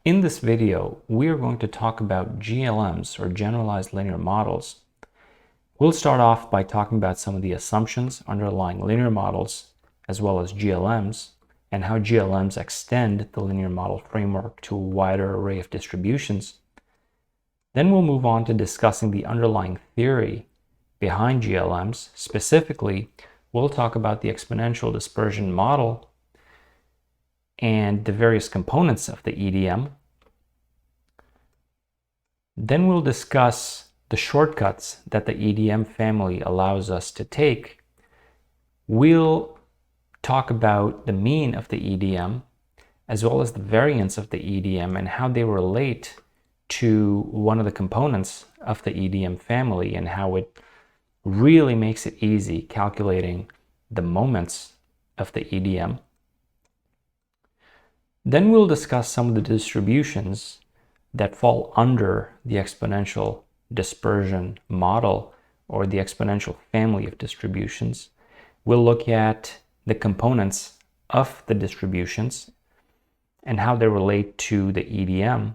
In this video, we are going to talk about GLMs, or Generalized Linear Models. We'll start off by talking about some of the assumptions underlying linear models, as well as GLMs, and how GLMs extend the linear model framework to a wider array of distributions. Then we'll move on to discussing the underlying theory behind GLMs. Specifically, we'll talk about the Exponential Dispersion Model and the various components of the EDM. Then we'll discuss the shortcuts that the EDM family allows us to take. We'll talk about the mean of the EDM, as well as the variance of the EDM and how they relate to one of the components of the EDM family and how it really makes it easy calculating the moments of the EDM. Then we'll discuss some of the distributions that fall under the exponential dispersion model, or the exponential family of distributions. We'll look at the components of the distributions and how they relate to the EDM.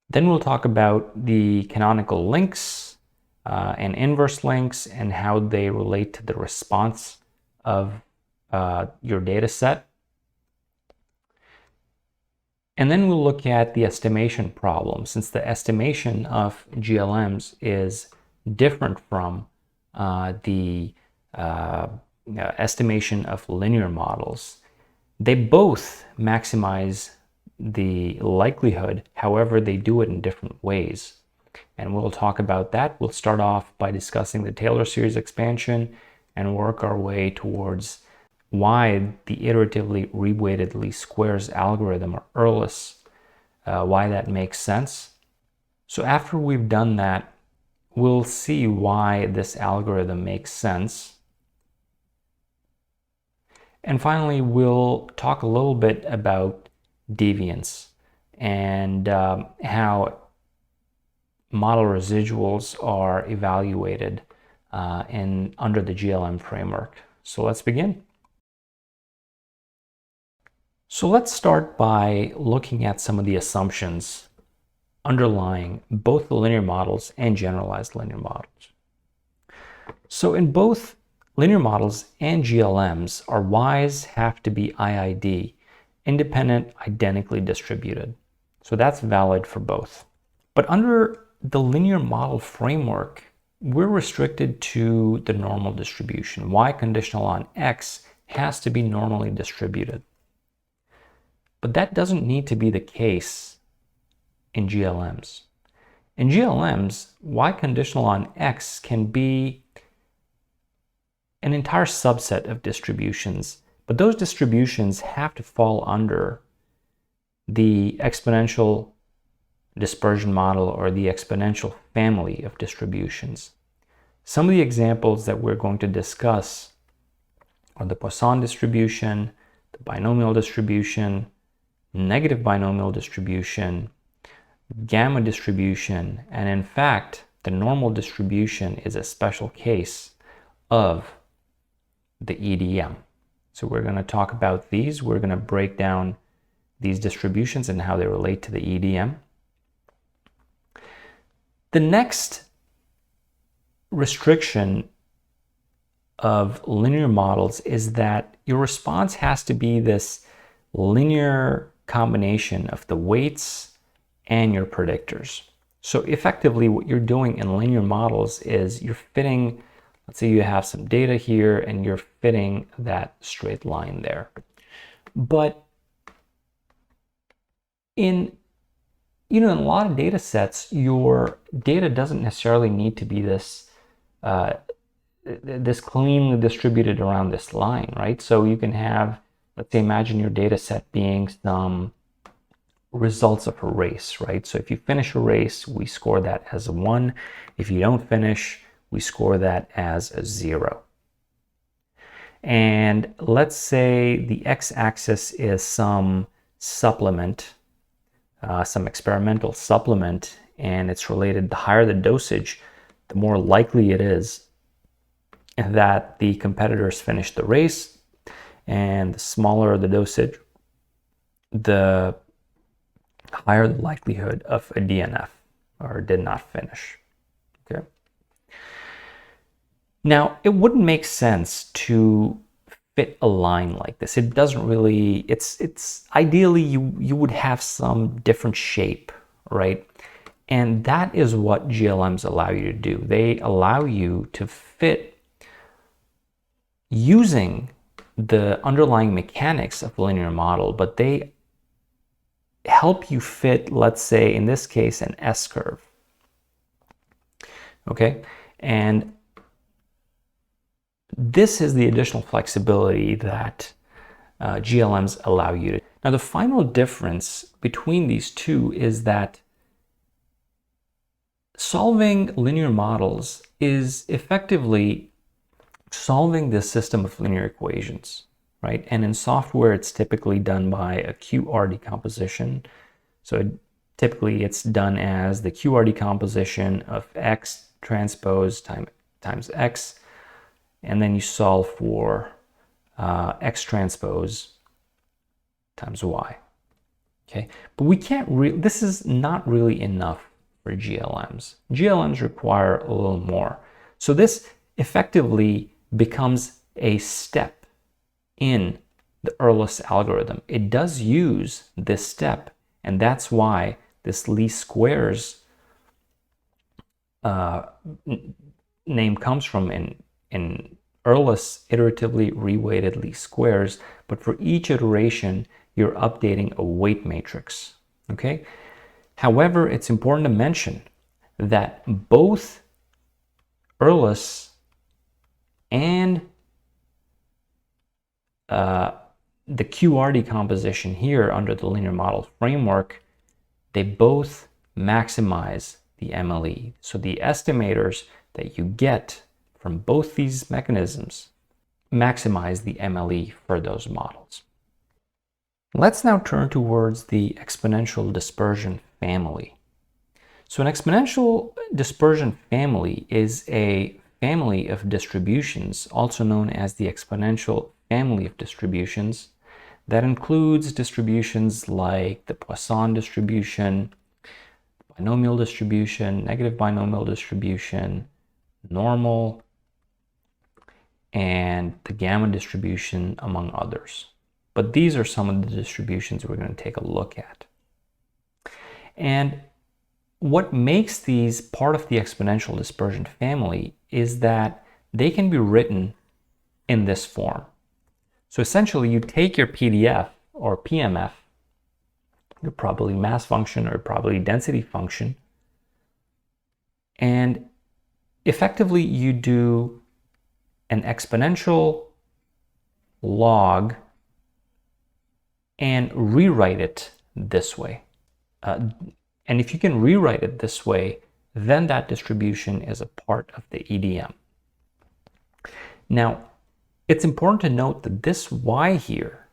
Then we'll talk about the canonical links and inverse links and how they relate to the response of your data set. And then we'll look at the estimation problem, since the estimation of GLMs is different from the estimation of linear models. They both maximize the likelihood, however, they do it in different ways. And we'll talk about that. We'll start off by discussing the Taylor series expansion and work our way towards why the Iteratively Reweighted Least Squares algorithm, or IRLS, why that makes sense. So after we've done that, we'll see why this algorithm makes sense. And finally, we'll talk a little bit about deviance and how model residuals are evaluated under the GLM framework. So let's begin. So let's start by looking at some of the assumptions underlying both the linear models and generalized linear models. So in both linear models and GLMs, our y's have to be IID, independent, identically distributed. So that's valid for both. But under the linear model framework, we're restricted to the normal distribution. Y conditional on X has to be normally distributed. But that doesn't need to be the case in GLMs. In GLMs, Y conditional on X can be an entire subset of distributions, but those distributions have to fall under the exponential dispersion model, or the exponential family of distributions. Some of the examples that we're going to discuss are the Poisson distribution, the binomial distribution, negative binomial distribution, gamma distribution, and in fact, the normal distribution is a special case of the EDM. So we're going to talk about these. We're going to break down these distributions and how they relate to the EDM. The next restriction of linear models is that your response has to be this linear combination of the weights and your predictors. So effectively, what you're doing in linear models is you're fitting, let's say you have some data here and you're fitting that straight line there. But in a lot of data sets, your data doesn't necessarily need to be this cleanly distributed around this line, right? So you can have, let's say, imagine your data set being some results of a race, right? So if you finish a race, we score that as a 1. If you don't finish, we score that as a 0. And let's say the x-axis is some supplement, some experimental supplement, and it's related, the higher the dosage, the more likely it is that the competitors finish the race, and the smaller the dosage, the higher the likelihood of a DNF or did not finish. Okay. Now, it wouldn't make sense to fit a line like this. It doesn't really, it's ideally you would have some different shape, right? And that is what GLMs allow you to do. They allow you to fit using the underlying mechanics of a linear model, but they help you fit, let's say, in this case, an S-curve. Okay, and this is the additional flexibility that GLMs allow you to. Now, the final difference between these two is that solving linear models is effectively solving this system of linear equations, right? And in software, it's typically done by a QR decomposition. So typically it's done as the QR decomposition of X transpose times X, and then you solve for X transpose times Y. Okay, but we can't this is not really enough for GLMs. GLMs require a little more. So this effectively becomes a step in the IRLS algorithm. It does use this step, and that's why this least squares name comes from in IRLS, iteratively reweighted least squares. But for each iteration, you're updating a weight matrix. Okay. However, it's important to mention that both IRLS and the QR decomposition here under the linear model framework, they both maximize the MLE. So the estimators that you get from both these mechanisms maximize the MLE for those models. Let's now turn towards the exponential dispersion family. So an exponential dispersion family is a family of distributions, also known as the exponential family of distributions, that includes distributions like the Poisson distribution, binomial distribution, negative binomial distribution, normal, and the gamma distribution, among others. But these are some of the distributions we're going to take a look at. And what makes these part of the exponential dispersion family is that they can be written in this form. So essentially, you take your PDF or PMF, your probability mass function or probability density function, and effectively you do an exponential log and rewrite it this way. And if you can rewrite it this way, then that distribution is a part of the EDM. Now, it's important to note that this y here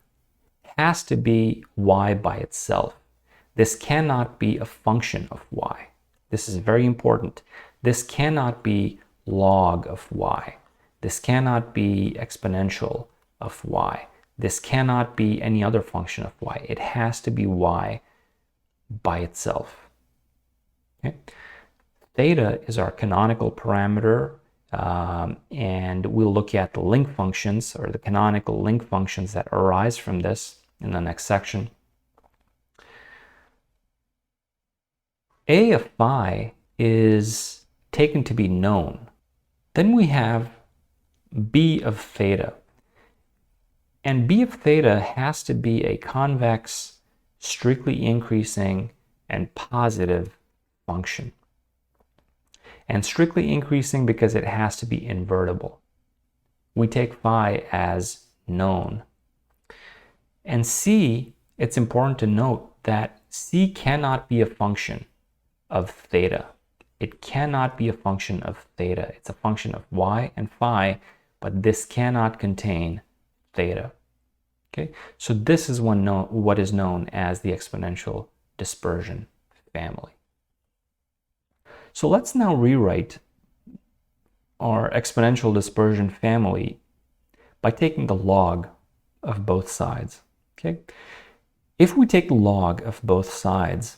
has to be y by itself. This cannot be a function of y. This is very important. This cannot be log of y. This cannot be exponential of y. This cannot be any other function of y. It has to be y by itself. Okay? Theta is our canonical parameter, and we'll look at the link functions or the canonical link functions that arise from this in the next section. A of phi is taken to be known. Then we have B of theta. And B of theta has to be a convex, strictly increasing, and positive function. And strictly increasing because it has to be invertible. We take phi as known. And C, it's important to note that C cannot be a function of theta. It cannot be a function of theta. It's a function of y and phi, but this cannot contain theta. Okay, so this is what is known as the exponential dispersion family. So let's now rewrite our exponential dispersion family by taking the log of both sides. Okay, If we take the log of both sides,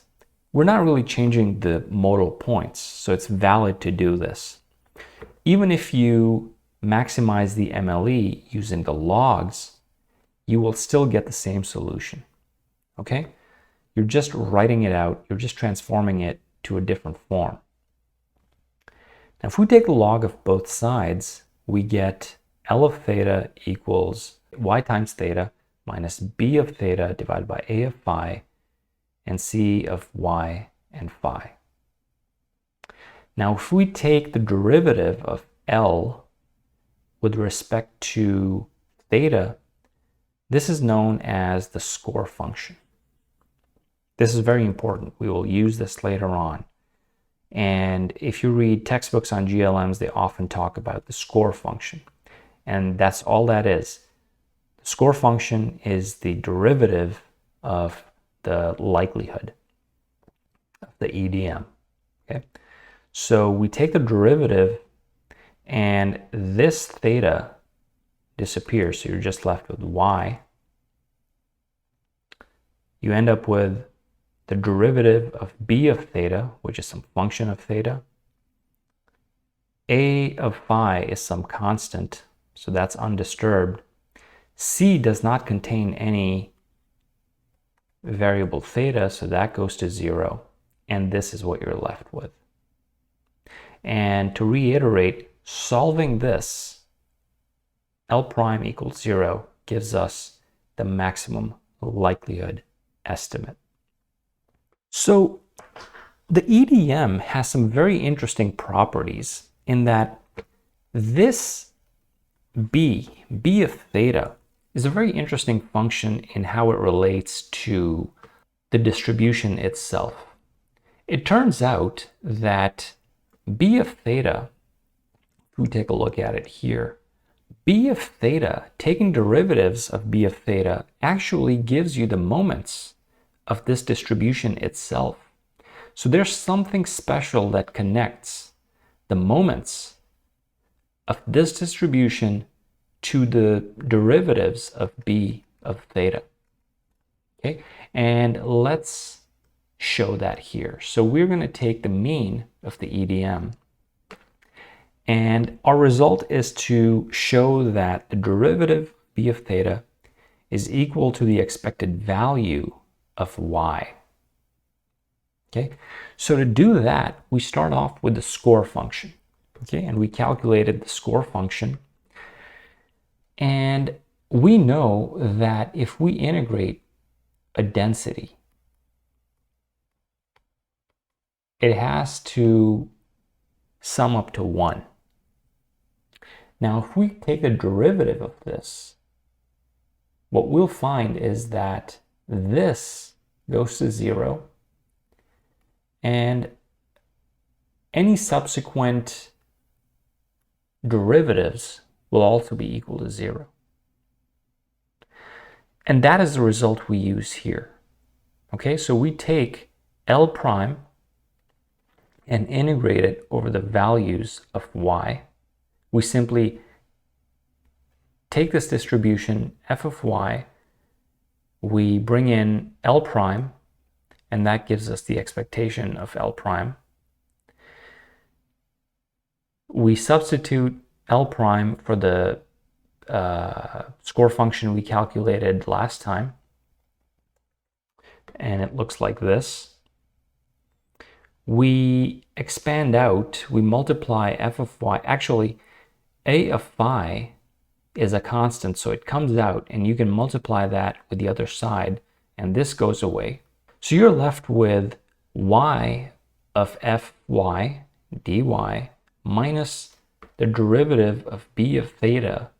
we're not really changing the modal points, so it's valid to do this. Even if you maximize the MLE using the logs, you will still get the same solution, okay? You're just writing it out, you're just transforming it to a different form. Now, if we take the log of both sides, we get L of theta equals y times theta minus b of theta divided by a of phi and c of y and phi. Now, if we take the derivative of L with respect to theta, this is known as the score function. This is very important. We will use this later on. And if you read textbooks on GLMs, they often talk about the score function. And that's all that is. The score function is the derivative of the likelihood of the EDM. Okay? So we take the derivative and this theta disappears. So you're just left with y. You end up with the derivative of b of theta, which is some function of theta. A of phi is some constant, so that's undisturbed. C does not contain any variable theta, so that goes to 0. And this is what you're left with. And to reiterate, solving this, L prime equals 0 gives us the maximum likelihood estimate. So the EDM has some very interesting properties in that this b of theta, is a very interesting function in how it relates to the distribution itself. It turns out that b of theta, if we take a look at it here, b of theta, taking derivatives of b of theta, actually gives you the moments of this distribution itself. So there's something special that connects the moments of this distribution to the derivatives of b of theta. Okay, and let's show that here. So we're going to take the mean of the EDM, and our result is to show that the derivative b of theta is equal to the expected value of y. Okay, so to do that, we start off with the score function. Okay, and we calculated the score function. And we know that if we integrate a density, it has to sum up to 1. Now, if we take the derivative of this, what we'll find is that this goes to 0, and any subsequent derivatives will also be equal to 0. And that is the result we use here. Okay, so we take L prime and integrate it over the values of y. We simply take this distribution, f of y, we bring in L prime, and that gives us the expectation of L prime. We substitute L prime for the score function we calculated last time, and it looks like this. We expand out, we multiply f of y. Actually, a of phi is a constant, so it comes out, and you can multiply that with the other side, and this goes away. So you're left with y of fy dy minus the derivative of b of theta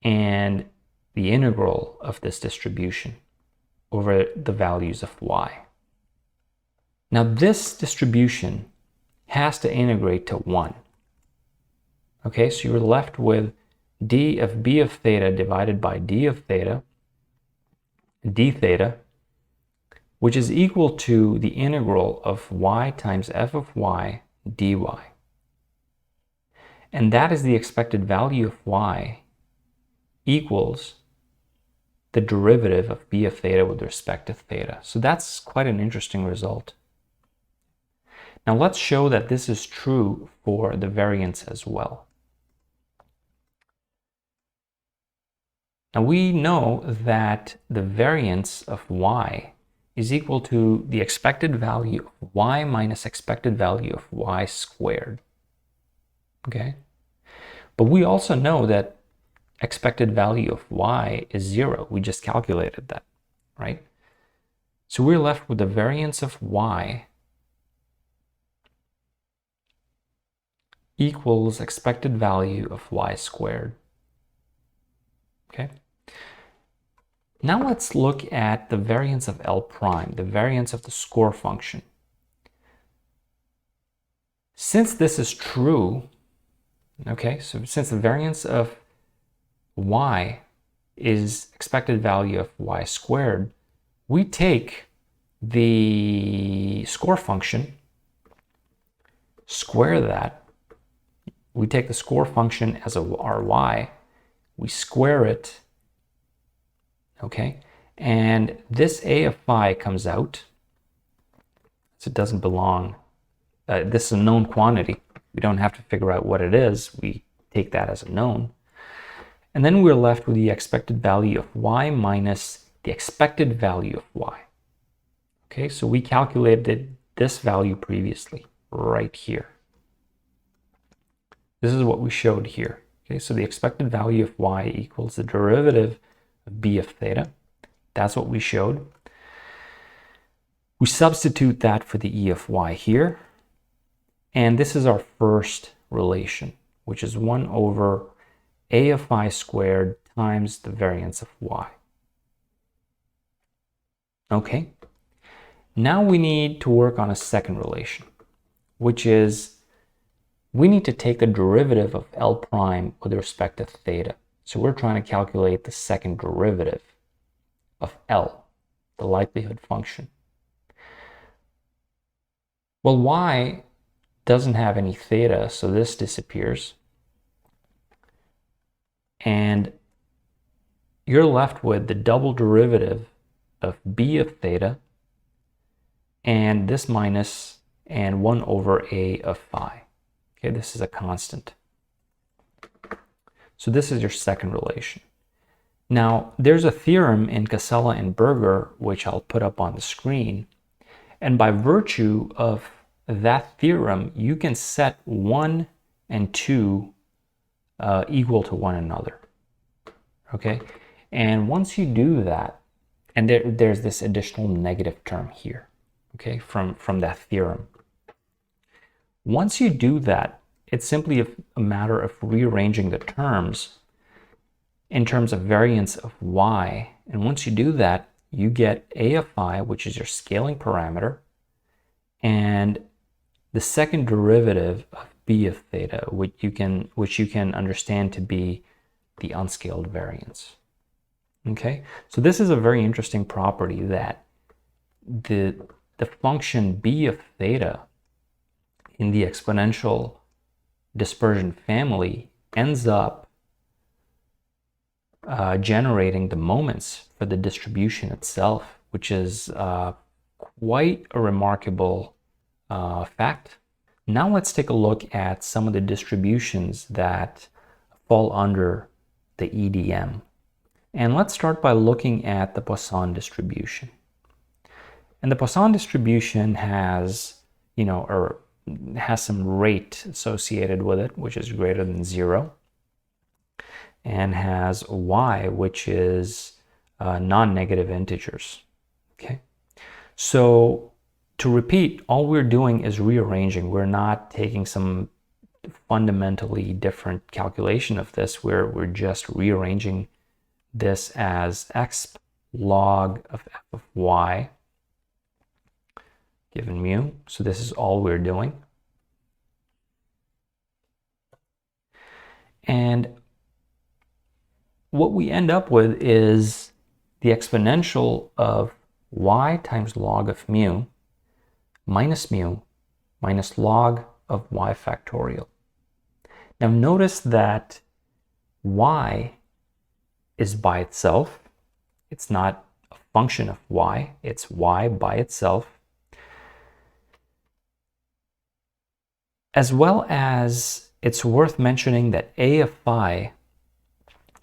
and the integral of this distribution over the values of y. Now this distribution has to integrate to 1. Okay, so you're left with d of b of theta divided by d of theta, d theta, which is equal to the integral of y times f of y dy. And that is the expected value of y equals the derivative of b of theta with respect to theta. So that's quite an interesting result. Now let's show that this is true for the variance as well. Now we know that the variance of y is equal to the expected value of y minus expected value of y squared. Okay? But we also know that expected value of y is 0. We just calculated that, right? So we're left with the variance of y equals expected value of y squared. Okay? Now let's look at the variance of L prime, the variance of the score function. Since this is true, okay, so since the variance of y is expected value of y squared, we take the score function, square that. We take the score function as our y, we square it, okay, and this a of phi comes out, so it doesn't belong. This is a known quantity. We don't have to figure out what it is. We take that as a known. And then we're left with the expected value of y minus the expected value of y. Okay, so we calculated this value previously, right here. This is what we showed here. Okay, so the expected value of y equals the derivative of b of theta. That's what we showed. We substitute that for the e of y here. And this is our first relation, which is 1 over a of phi squared times the variance of y. Okay, now we need to work on a second relation, which is we need to take the derivative of L prime with respect to theta. So we're trying to calculate the second derivative of L, the likelihood function. Well, y doesn't have any theta, so this disappears. And you're left with the double derivative of b of theta and this minus and 1 over a of phi. Okay, this is a constant. So this is your second relation. Now, there's a theorem in Casella and Berger, which I'll put up on the screen. And by virtue of that theorem, you can set 1 and 2 equal to one another. Okay, and once you do that, and there's this additional negative term here, okay, from that theorem. Once you do that, it's simply a matter of rearranging the terms in terms of variance of y. And once you do that, you get a of phi, which is your scaling parameter, and the second derivative of b of theta, which you can understand to be the unscaled variance. Okay, so this is a very interesting property that the function b of theta in the exponential dispersion family ends up generating the moments for the distribution itself, which is quite a remarkable fact. Now let's take a look at some of the distributions that fall under the EDM. And let's start by looking at the Poisson distribution. And the Poisson distribution has, has some rate associated with it, which is greater than 0, and has y, which is non-negative integers. Okay, so to repeat, all we're doing is rearranging. We're not taking some fundamentally different calculation of this. We're just rearranging this as x log of f of y given mu. So this is all we're doing. And what we end up with is the exponential of y times log of mu minus log of y factorial. Now notice that y is by itself, It's not a function of y, it's y by itself. As well as it's worth mentioning that a of phi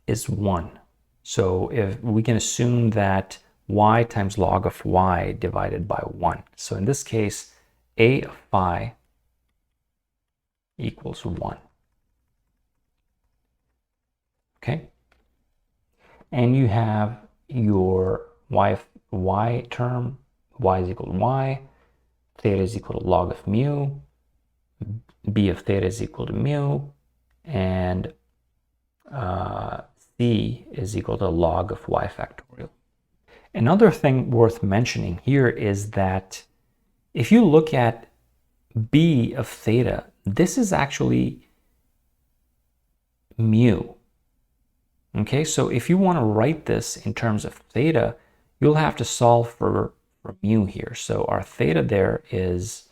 is 1. So if we can assume that y times log of y divided by 1. So in this case, a of phi equals 1. Okay? And you have your y term, y is equal to y, theta is equal to log of mu, b of theta is equal to mu, and c is equal to log of y factorial. Another thing worth mentioning here is that if you look at b of theta, this is actually mu. Okay, so if you want to write this in terms of theta, you'll have to solve for mu here. So our theta there is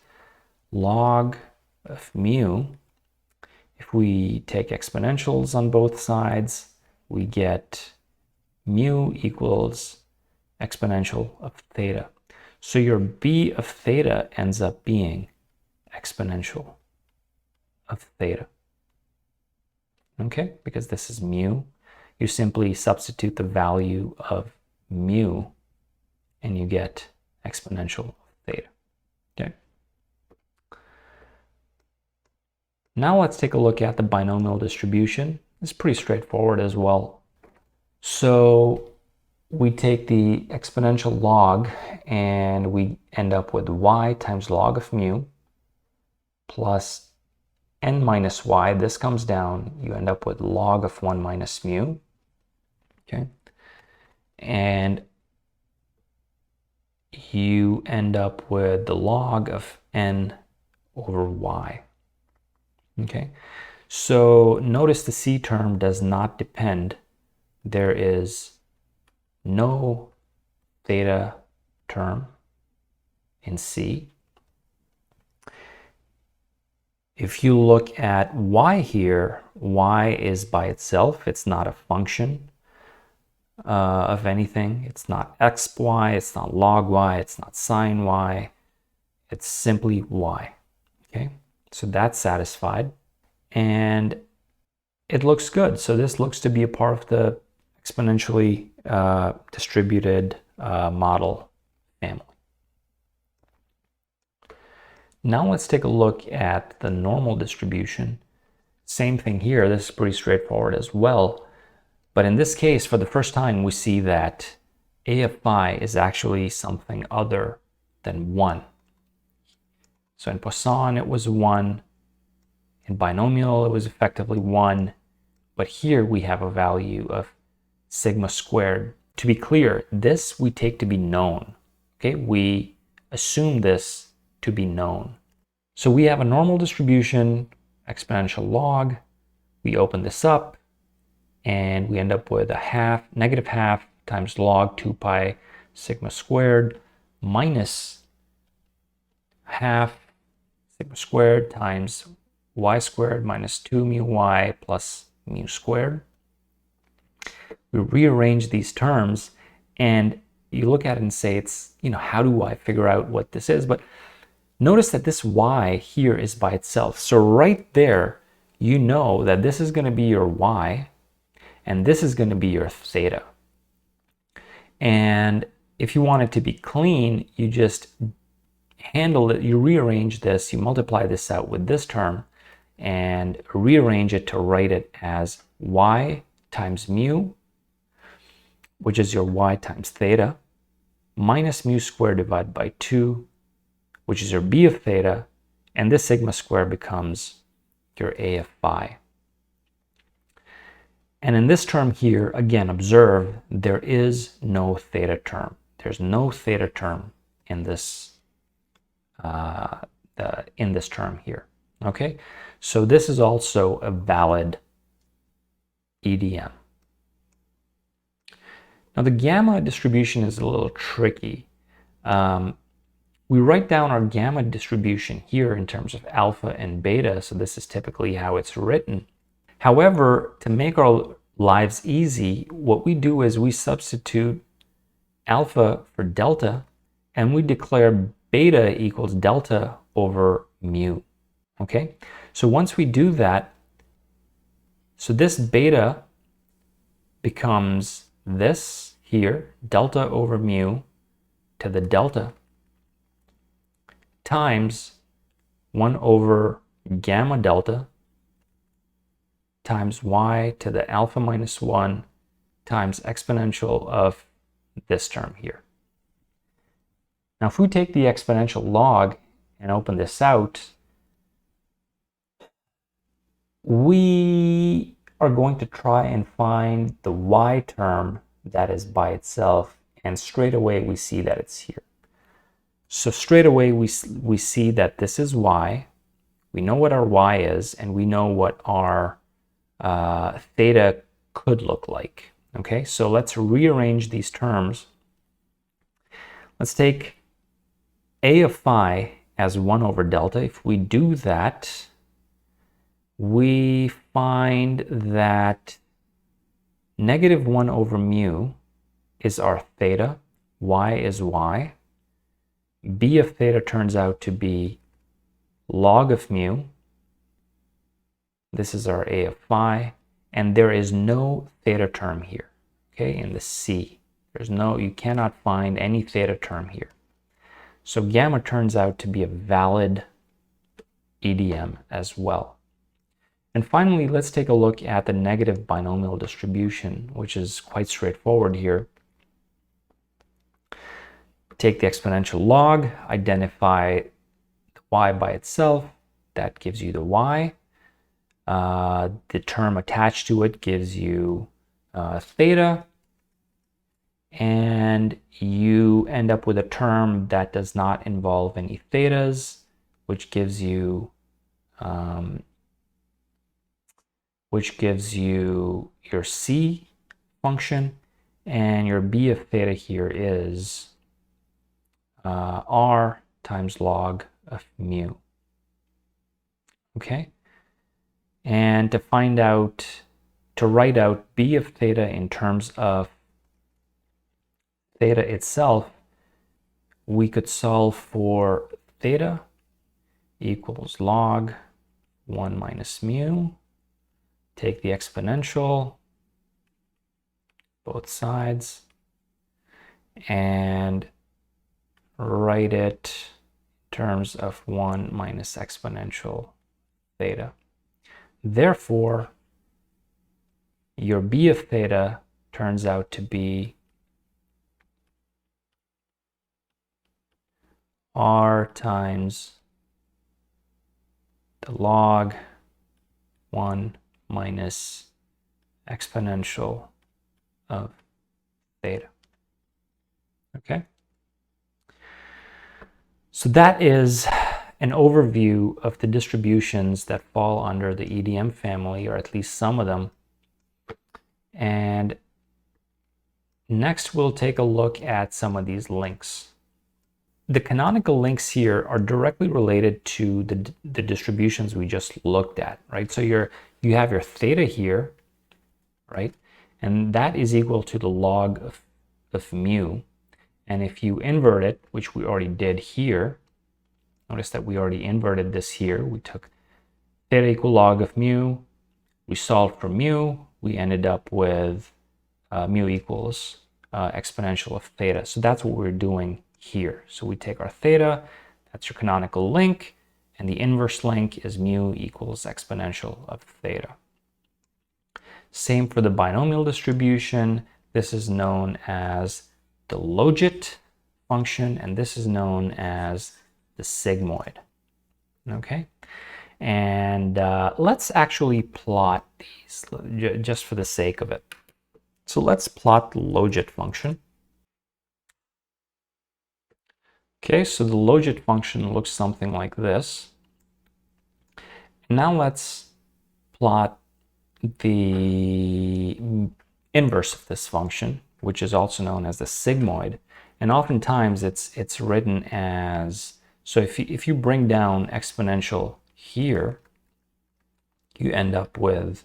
log of mu. If we take exponentials on both sides, we get mu equals exponential of theta. So your b of theta ends up being exponential of theta. Okay, because this is mu. You simply substitute the value of mu and you get exponential of theta. Okay. Now let's take a look at the binomial distribution. It's pretty straightforward as well. So we take the exponential log and we end up with y times log of mu plus n minus y. This comes down, you end up with log of 1 minus mu. Okay. And you end up with the log of n over y. Okay. So notice the c term does not depend. There is no theta term in c. If you look at y here, y is by itself. It's not a function of anything. It's not xy, it's not log y, it's not sine y. It's simply y. Okay, so that's satisfied. And it looks good. So this looks to be a part of the exponentially distributed model family. Now let's take a look at the normal distribution. Same thing here. This is pretty straightforward as well. But in this case, for the first time, we see that a of phi is actually something other than 1. So in Poisson, it was 1. In binomial, it was effectively 1. But here we have a value of sigma squared. To be clear, this we take to be known. Okay, we assume this to be known. So we have a normal distribution, exponential log. We open this up and we end up with a negative half times log 2 pi sigma squared minus half sigma squared times y squared minus 2 mu y plus mu squared. We rearrange these terms and you look at it and say, it's, how do I figure out what this is? But notice that this y here is by itself. So right there, you know that this is going to be your y and this is going to be your theta. And if you want it to be clean, you just handle it, you rearrange this, you multiply this out with this term and rearrange it to write it as y times mu, which is your y times theta, minus mu squared divided by 2, which is your b of theta, and this sigma squared becomes your a of phi. And in this term here, again, observe there is no theta term. There's no theta term in this term here. Okay, so this is also a valid EDM. Now the gamma distribution is a little tricky. We write down our gamma distribution here in terms of alpha and beta, so this is typically how it's written. However, to make our lives easy, what we do is we substitute alpha for delta, and we declare beta equals delta over mu. Okay, so once we do that, so this beta becomes this here, delta over mu to the delta, times 1 over gamma delta times y to the alpha minus 1 times exponential of this term here. Now, if we take the exponential log and open this out, we are going to try and find the y term that is by itself, and straight away we see that it's here. So straight away we see that this is y. We know what our y is, and we know what our theta could look like. Okay, so let's rearrange these terms. Let's take a of phi as 1 over delta. If we do that, we find that negative 1 over mu is our theta, y is y. B of theta turns out to be log of mu. This is our a of phi, and there is no theta term here, okay, in the C. You cannot find any theta term here. So gamma turns out to be a valid EDM as well. And finally, let's take a look at the negative binomial distribution, which is quite straightforward here. Take the exponential log, identify the y by itself, that gives you the y. The term attached to it gives you theta, and you end up with a term that does not involve any thetas, which gives you your C function, and your B of theta here is r times log of mu. Okay, and to write out B of theta in terms of theta itself, we could solve for theta equals log 1 minus mu, take the exponential, both sides, and write it in terms of 1 minus exponential theta. Therefore, your B of theta turns out to be r times the log 1 minus exponential of theta. Okay? So that is an overview of the distributions that fall under the EDM family, or at least some of them. And next we'll take a look at some of these links. The canonical links here are directly related to the distributions we just looked at, right? So you have your theta here, right? And that is equal to the log of mu. And if you invert it, which we already did here, notice that we already inverted this here. We took theta equal log of mu, we solved for mu, we ended up with mu equals exponential of theta. So that's what we're doing here. So we take our theta, that's your canonical link, and the inverse link is mu equals exponential of theta. Same for the binomial distribution. This is known as the logit function, and this is known as the sigmoid. Okay, and let's actually plot these just for the sake of it. So let's plot the logit function. Okay, so the logit function looks something like this. Now let's plot the inverse of this function, which is also known as the sigmoid. And oftentimes it's written as, so if you bring down exponential here, you end up with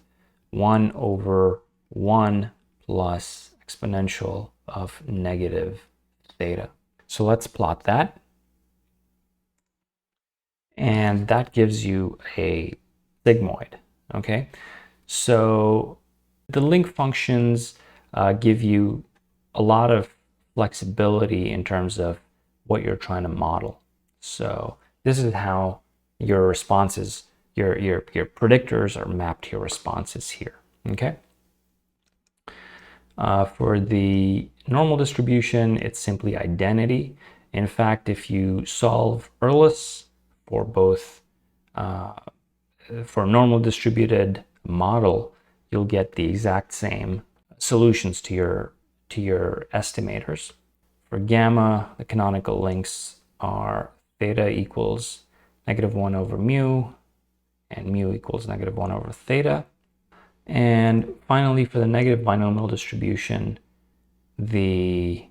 1 over 1 plus exponential of negative theta. So let's plot that. And that gives you a sigmoid, okay? So the link functions give you a lot of flexibility in terms of what you're trying to model. So this is how your responses, your predictors are mapped to your responses here, okay? For the normal distribution, it's simply identity. In fact, if you solve IRLS for both for a normal distributed model, you'll get the exact same solutions to your estimators. For gamma, the canonical links are theta equals -1 over mu, and mu equals -1 over theta. And finally, for the negative binomial distribution, the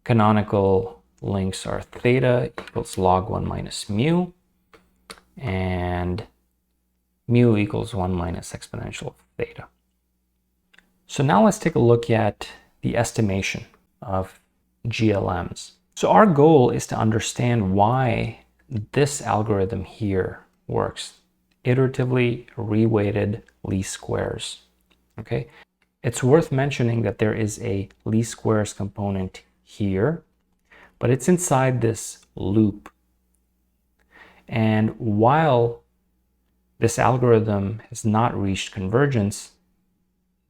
canonical links are theta equals log 1 minus mu, and mu equals 1 minus exponential theta. So now let's take a look at the estimation of GLMs. So our goal is to understand why this algorithm here works. Iteratively reweighted least squares. Okay, it's worth mentioning that there is a least squares component here, but it's inside this loop. And while this algorithm has not reached convergence,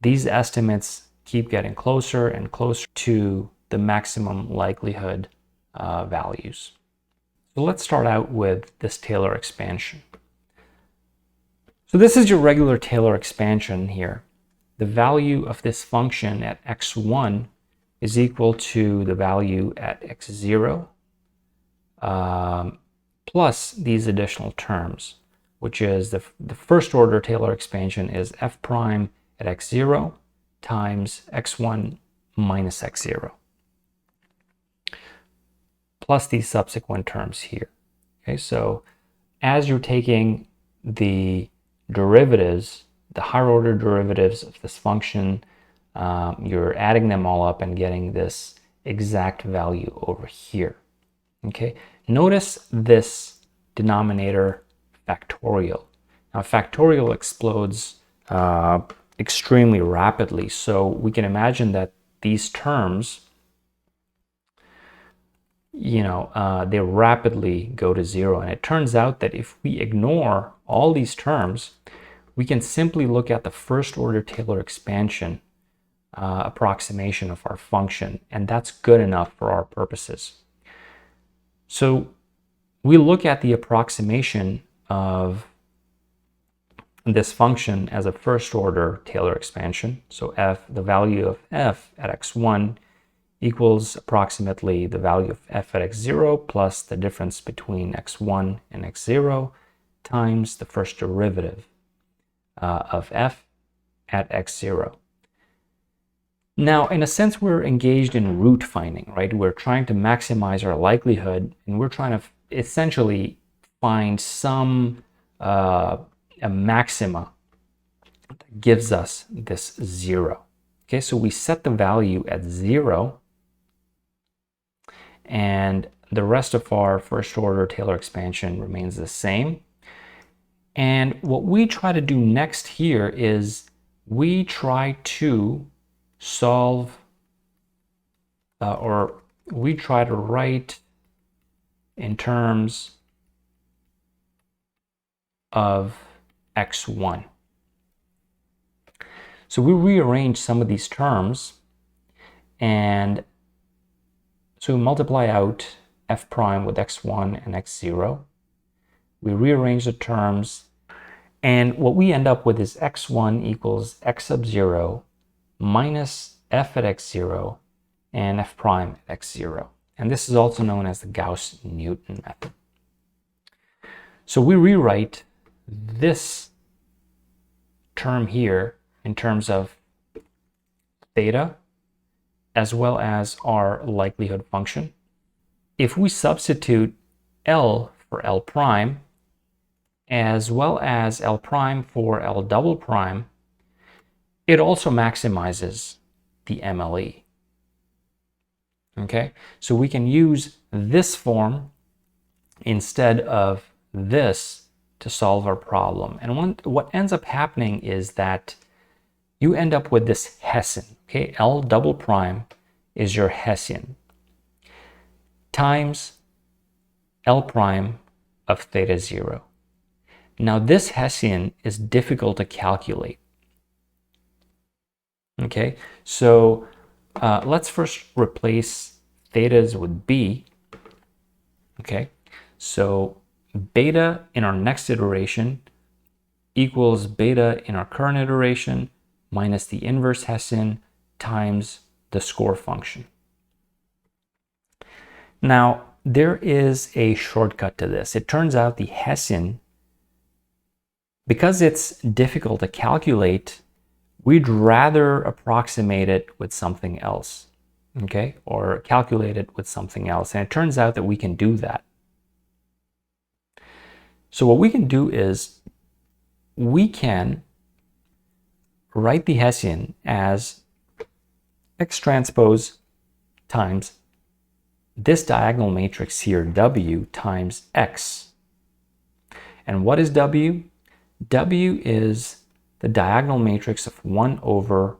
these estimates keep getting closer and closer to the maximum likelihood values. So let's start out with this Taylor expansion. So this is your regular Taylor expansion here. The value of this function at x1 is equal to the value at x0 plus these additional terms, which is the first order Taylor expansion is f prime at x0 times x1 minus x0 plus these subsequent terms here. Okay, so as you're taking the derivatives, the higher order derivatives of this function, you're adding them all up and getting this exact value over here. Okay, notice this denominator factorial. Now factorial explodes extremely rapidly, so we can imagine that these terms, they rapidly go to zero. And it turns out that if we ignore all these terms, we can simply look at the first order Taylor expansion approximation of our function, and that's good enough for our purposes. So we look at the approximation of this function as a first order Taylor expansion. So the value of f at x1 equals approximately the value of f at x0 plus the difference between x1 and x0 times the first derivative of f at x0. Now, in a sense, we're engaged in root finding, right? We're trying to maximize our likelihood, and we're trying to essentially find some a maxima that gives us this 0. Okay, so we set the value at 0, and the rest of our first order Taylor expansion remains the same. And what we try to do next here is we try to solve or we try to write in terms of x1. So we rearrange some of these terms, and so we multiply out f prime with x1 and x0. We rearrange the terms, and what we end up with is x1 equals x sub 0 minus f at x0 and f prime at x0. And this is also known as the Gauss-Newton method. So we rewrite this term here in terms of theta as well as our likelihood function. If we substitute L for L prime as well as L prime for L double prime, it also maximizes the MLE. Okay, so we can use this form instead of this to solve our problem. And what ends up happening is that you end up with this Hessian. Okay, L double prime is your Hessian times L prime of theta 0. Now this Hessian is difficult to calculate. Okay, so let's first replace thetas with b. Okay, so beta in our next iteration equals beta in our current iteration minus the inverse Hessian times the score function. Now, there is a shortcut to this. It turns out the Hessian, because it's difficult to calculate, we'd rather approximate it with something else, okay? Or calculate it with something else. And it turns out that we can do that. So what we can do is we can write the Hessian as X transpose times this diagonal matrix here, W, times X. And what is W? W is the diagonal matrix of 1 over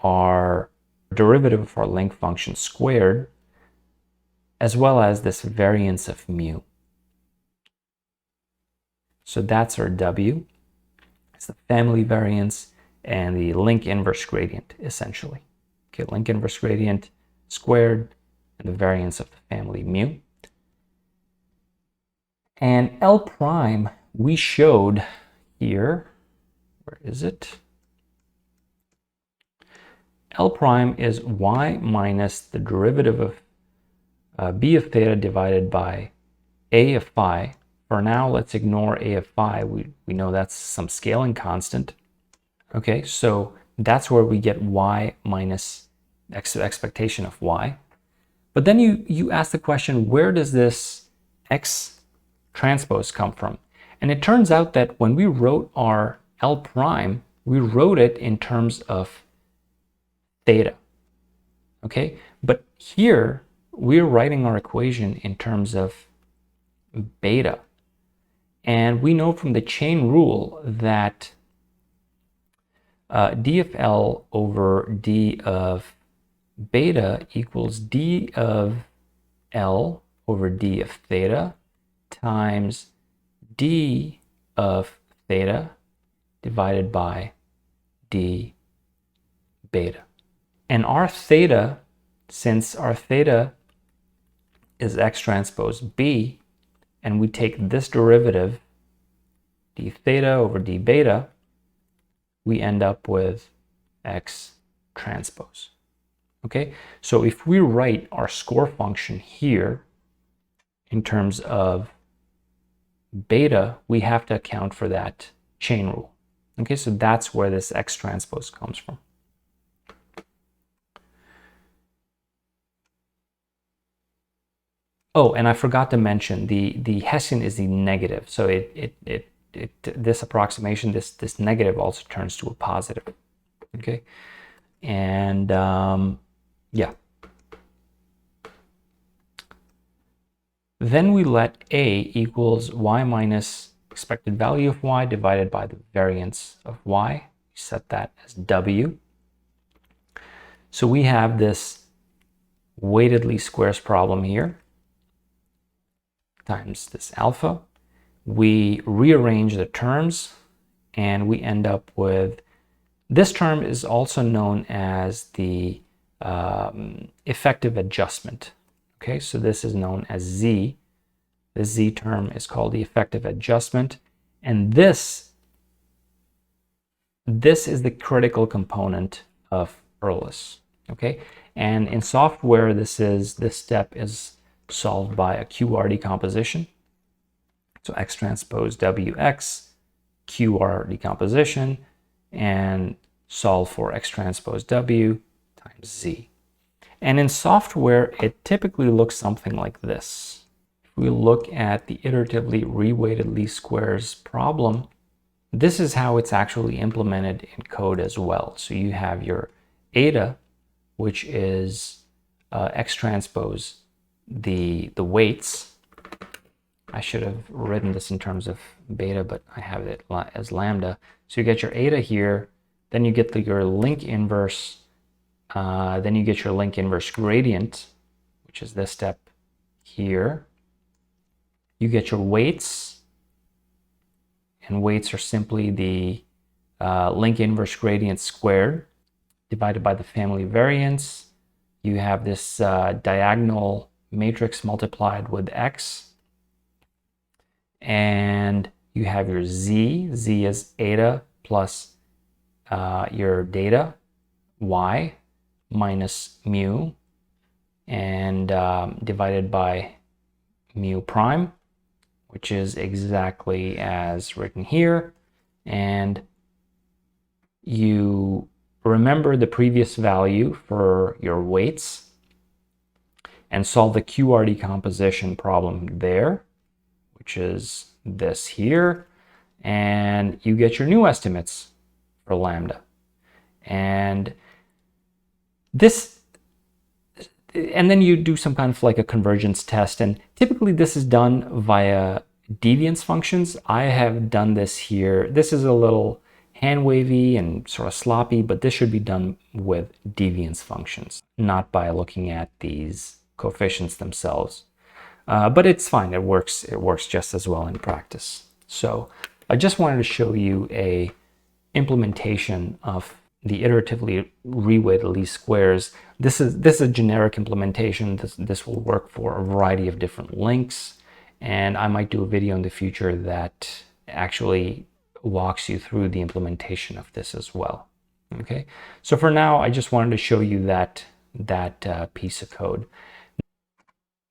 our derivative of our length function squared, as well as this variance of mu. So that's our W. It's the family variance and the link inverse gradient, essentially. Okay, link inverse gradient squared and the variance of the family mu. And L prime we showed here, where is it? L prime is y minus the derivative of b of theta divided by a of phi. For now, let's ignore a of phi. We know that's some scaling constant. Okay, so that's where we get y minus expectation of y. But then you ask the question, where does this X transpose come from? And it turns out that when we wrote our L prime, we wrote it in terms of theta. Okay, but here we're writing our equation in terms of beta. And we know from the chain rule that d of L over d of beta equals d of L over d of theta times d of theta divided by d beta. And our theta, since our theta is X transpose B, and we take this derivative, d theta over d beta, we end up with X transpose. Okay, so if we write our score function here in terms of beta, we have to account for that chain rule. Okay, so that's where this X transpose comes from. Oh, and I forgot to mention the Hessian is the negative. So this approximation, this negative also turns to a positive. Okay, and yeah. Then we let A equals y minus expected value of y divided by the variance of y. We set that as W. So we have this weighted least squares problem here times this alpha. We rearrange the terms and we end up with, this term is also known as the effective adjustment. Okay, so this is known as Z. The Z term is called the effective adjustment. And this is the critical component of IRLS. Okay, and in software, this step is solved by a QR decomposition. So X transpose WX, QR decomposition, and solve for X transpose W times Z. And in software, it typically looks something like this. If we look at the iteratively reweighted least squares problem, this is how it's actually implemented in code as well. So you have your eta, which is X transpose the weights. I should have written this in terms of beta, but I have it as lambda. So you get your eta here, then you get your link inverse, then you get your link inverse gradient, which is this step here. You get your weights, and weights are simply the link inverse gradient squared divided by the family variance. You have this diagonal matrix multiplied with X. And you have your Z. Z is eta plus your data, Y, minus mu, and divided by mu prime, which is exactly as written here. And you remember the previous value for your weights and solve the QR decomposition problem there, which is this here, and you get your new estimates for lambda. And then you do some kind of like a convergence test, and typically this is done via deviance functions. I have done this here. This is a little hand wavy and sort of sloppy, but this should be done with deviance functions, not by looking at these coefficients themselves. But it's fine. It works just as well in practice. So I just wanted to show you a implementation of the iteratively reweighted least squares. This is a generic implementation. This will work for a variety of different links, and I might do a video in the future that actually walks you through the implementation of this as well. Okay, so for now, I just wanted to show you that piece of code.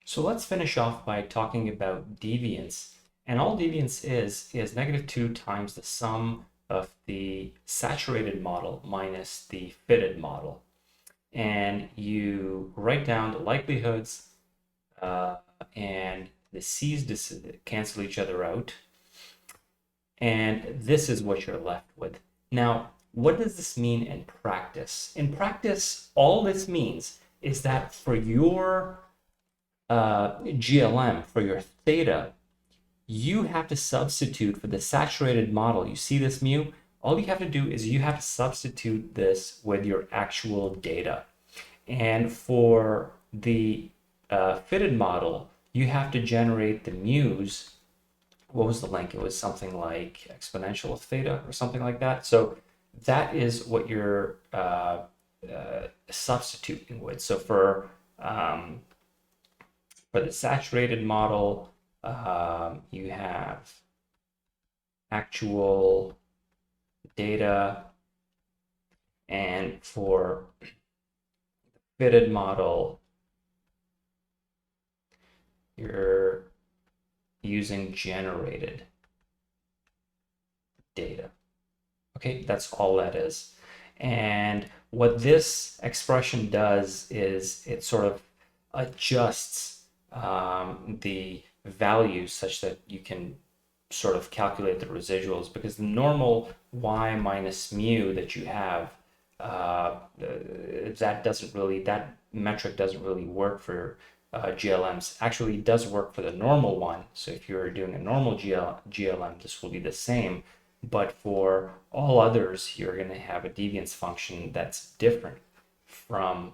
So let's finish off by talking about deviance. And all deviance is -2 times the sum of the saturated model minus the fitted model. And you write down the likelihoods and the C's cancel each other out. And this is what you're left with. Now, what does this mean in practice? In practice, all this means is that for your GLM, for your theta, you have to substitute for the saturated model. You see this mu? All you have to do is you have to substitute this with your actual data. And for the fitted model, you have to generate the mu's. What was the link? It was something like exponential of theta or something like that. So that is what you're substituting with. So for the saturated model, you have actual data, and for the fitted model, you're using generated data. Okay, that's all that is. And what this expression does is it sort of adjusts the values such that you can sort of calculate the residuals, because the normal y minus mu that you have, that metric doesn't really work for GLMs. Actually, it does work for the normal one. So if you're doing a normal GLM, this will be the same. But for all others, you're going to have a deviance function that's different from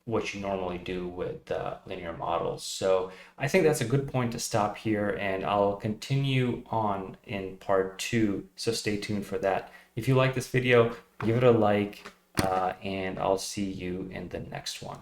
what you normally do with linear models. So I think that's a good point to stop here, and I'll continue on in part 2. So stay tuned for that. If you like this video, give it a like, and I'll see you in the next one.